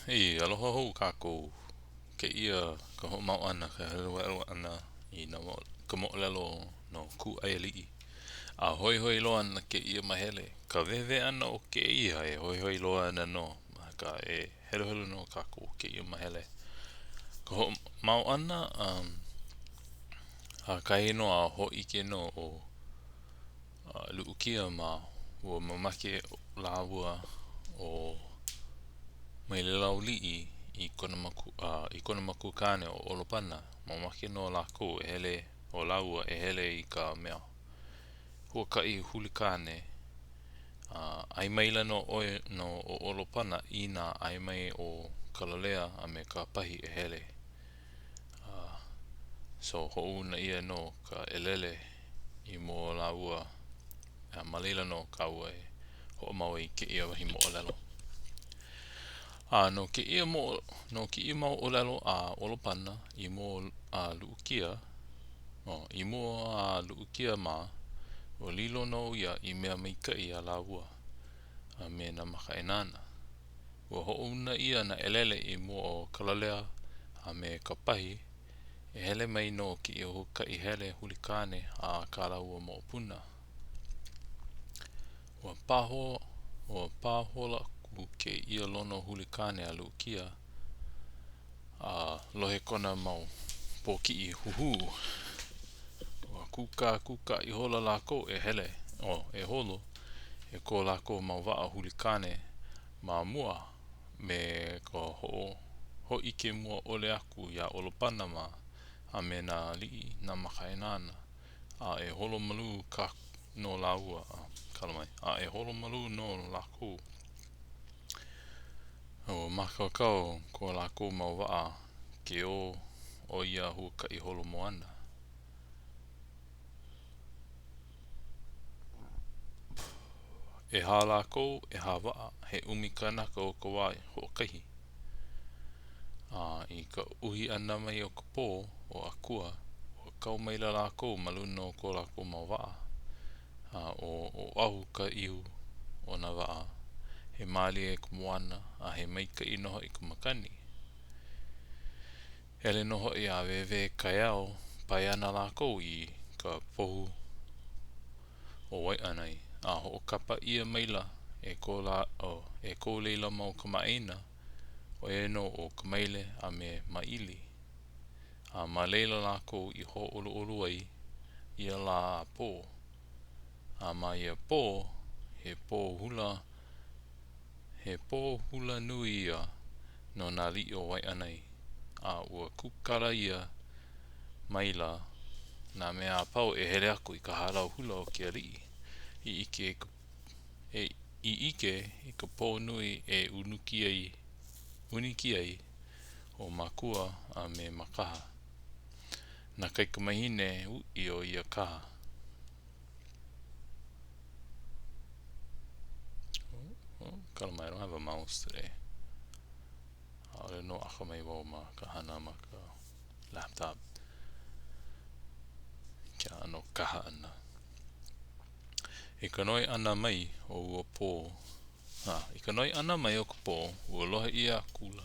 Hei, aloha hou kākou. Ke ia ka ho mau ana ka helua ana I na ka mo'olelo no Kuaialii. A hoi hoi loa ana ke ia mahele. Ka wewe ana o ke ia e hoi hoi loa ana no. Ka e helo helo no kākou ke ia mahele. Ka ho mau ana a kai no a ho ike no o Luukia ma ua mamake laua o Mailelaunui I kona maku kane o Olopana mamake no lako e hele o laua e hele I ka mea huakai huli kane ai maila no o Olopana I na ai mai o Kalalea and Kapahi e hele so ho'u na ia no ka elele I mo laua malila no kaua e ho'o mau I ke ia wahi mo'olelo no ke ia mau olelo a Olopana I mo Luukia I mo Luukia ma o lilo no ia I mea maikai a laua me na makainana ua ho'una ia na elele I mo o Kalalea me Kapahi e hele mai no ke ia kiihelei huli kane a kālaua mo puna ua pahola ku ke ia lono huli kane a Luukia lohe kona mau poki huhu ua kuka I hola lako e hele e holo e ko lako mau waa huli kane ma mua me ko ho ike mua ole aku ya Olopana ma me na alii na makainana e holo malu ka no laua kalamai e holo malu no lako o makakao ko lako mau waa ke o ia huakai holo moana e ha lako e ha waa he umi kanaka o ka wai ho'okahi I ka uhi ana mai o ka pō o akua o kau maila lako maluno ko lako mau waa o Oahu ka ihu o na waa he mali e ka moana he maika I noho I ka makani hele noho I a wewe kaiao pai ana lako I ka pohu o Waianae ho kapa ia maila e ko leila mau kamaina o no o Kamaile and Maili ma leila lako I ho olu ai ia la pō ma ia pō he pō hula nui ia no na li o Waianae ua kukara ia maila na mea pau e hele aku I ka halau hula o Kuaialii I ike I ka pō nui e uniki ai o Makua and Makaha na kai ka mahine I o ia kaha kalamai I don't have a mouse today I no aka mai wau ma ka hana ma ka laptop kia ano kaha ana I ka noi ana mai o ua pō I ka noi ana mai o ka pō ua lohe ia kula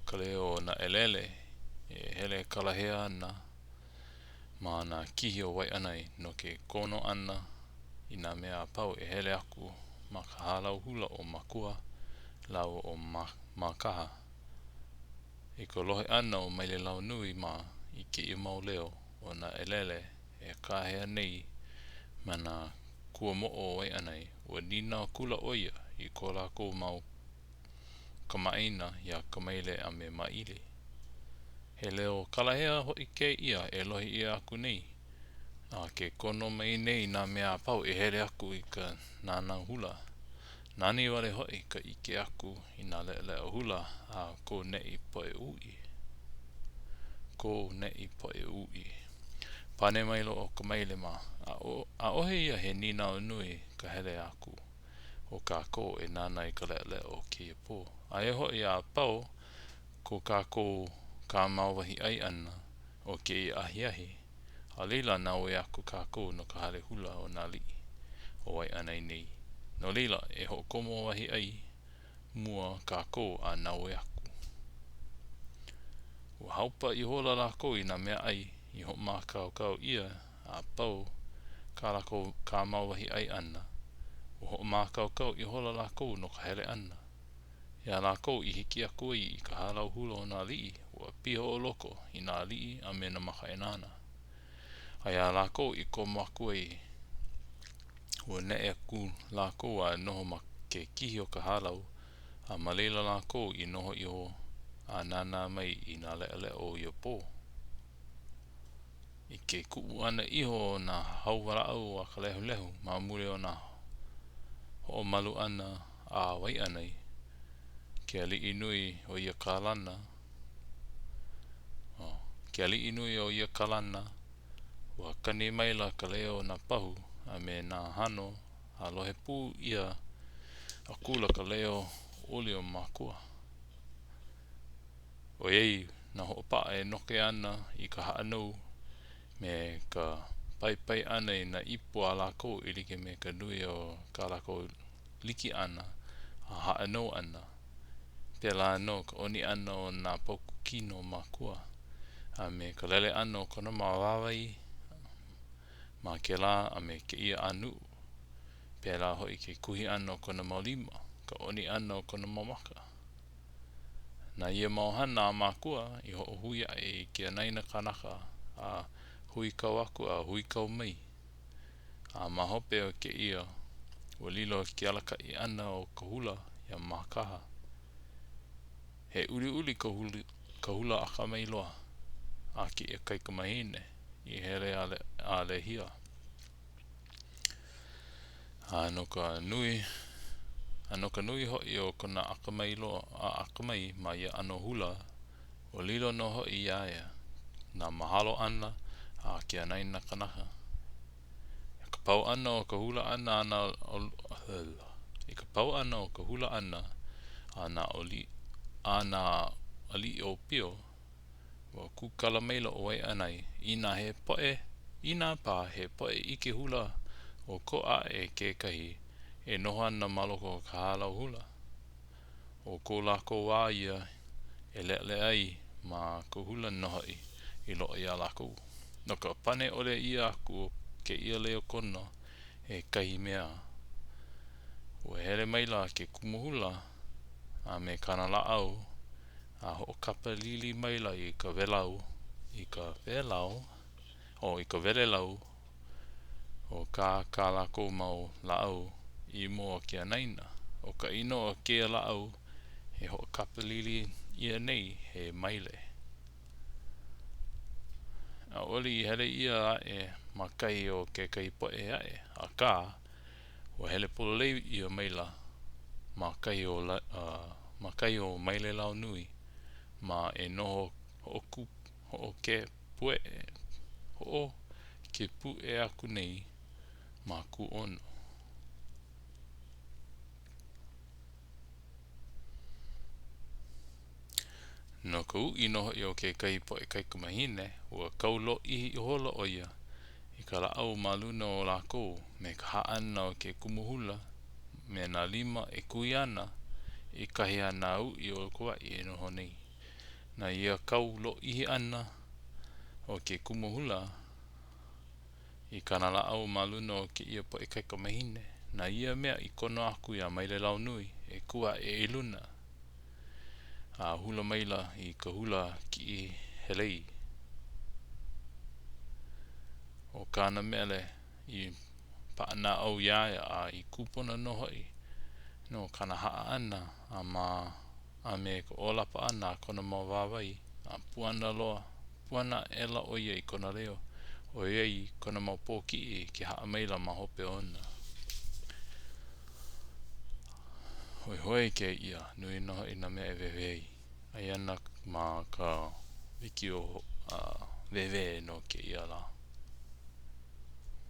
ka leo na elele e hele kalahea ana ma na kihi o Waianae no ke kono ana I na mea pau e hele aku ma ka halau hula o Makua lau o Makaha I ka lohe ana o Mailelaunui ma I ke I mau leo o na elele e kahea nei ma na kua mo o Waianae ua nina kula o ia I ko lako mau kamaina ya Kamaile and Maili he leo kalahea hoi ke ia e lohi ia aku nei ke kono mai nei na mea pau e hele aku I ka nana hula nani wale hoi ka ike aku I na leo hula ko nei poe ui pane mailo o ka Maile ma ohe ia he nina o nui ka hele aku o kako e nana I ka lele o kia pō e hoi a pau ko kako ka mau wahi ai ana o ke ahi leila na oe aku kako no ka hale hula o na li o Waianae nei no leila e ho komo wahi ai mua kako na oe aku Ua haupa I hola lako I na mea ai I ho mākaukau ia a pau ka lako ka mauwahi ai ana. Ua ho mākaukau I hola lako no ka hele ana. Ia lako I hiki aku ai I ka halau hula o nā alii. Ua piho o loko I nā alii a me na makainana. Ai a lako I komo aku ai. Ua ne aku lako a noho ma ke kihi o ka halau. A malela lako I noho I ho a nana mai I nā lea o I pō. I ke ku'u ana iho o nā hauwarau a ka lehu lehu. Ma mure o nā ho malu ana a Waianae. Ke alii nui o ia kalana. Ke alii nui o ia kalana. Ua kane maila ka leo na pahu. A me nā hano a lohe pū ia a kula ka leo oli o Makua. O ei na hoopaa e noke ana I ka haanou me ka pai ana I na ipu a lako I like me ka nui o ka lako liki ana a haanou ana. Pela no ka oni ana o na poku kino Makua. A me ka lele ana o kona mawawai ma ke la a me ke ia anu. Pela hoi ke kuhi ana o kona maulima. Ka oni ana o kona mamaka. Na ia mauhana a Makua I ho hui ai ke ainaina kanaka a hui kau aku a hui kau mai. A mahope o ke ia ua lilo ke alaka I ana o ka hula ia Makaha. He uliuli ka hula aka mai loa a ki e kai kamahine I hele a lehia. Ano ka nui hoi o kona akamai loa a akamai ma ia ano hula o lilo no hoi iaia na mahalo ana a ke ainaina kanaka. Ka pau ana o ka hula ana I ka pau ana o ka hula ana ana alii o pio wa kukala Maile o Waianae ina he poe ina pa he poe I ke hula o koa e kekahi e noho ana maloko ka halau hula o ko lako wā ia e le ai ma ko hula noho I lo ia lako no ka pane ole ia aku ke ia leo kono e kahi mea ua hele maila ke kumu hula a me kana laau a ho kapalili maila I ka velau I ka velelau o ka lako mau laau I mua ke ainaina o ka ino o ke laau he ho kapalili ia nei he Maile a oli hele ia e makai o ke kai poe a ka o hele pololei ia maila makai o Mailelaunui ma e noho ho ke pu e aku nei ma ku ono. No ka ui noho I o ke kai po e kai kamahine ua kaulo I holo o ia I ka laau maluna o lako me ka haana o ke kumuhula me na lima e kui ana I kahi ana ui o Kuaialii e noho nei. Na ia kaulo I ana o ke kumuhula I kana laau maluna o ke ia po e kai kamahine na ia mea I kono aku ia Mailelaunui e kua e iluna. A hula maila I ka hula kiihelei o kana mele I paana au iaia a I kupona no hoi no kana haa ana a me ka olapa ana kona mawawai a puana ela o ia I kona leo o iei kona maupoki ke haa maila ma hope ona. Hoi ke ia nui noho I na mea e vevei ai ana ma ka wiki o veve no ke ia la.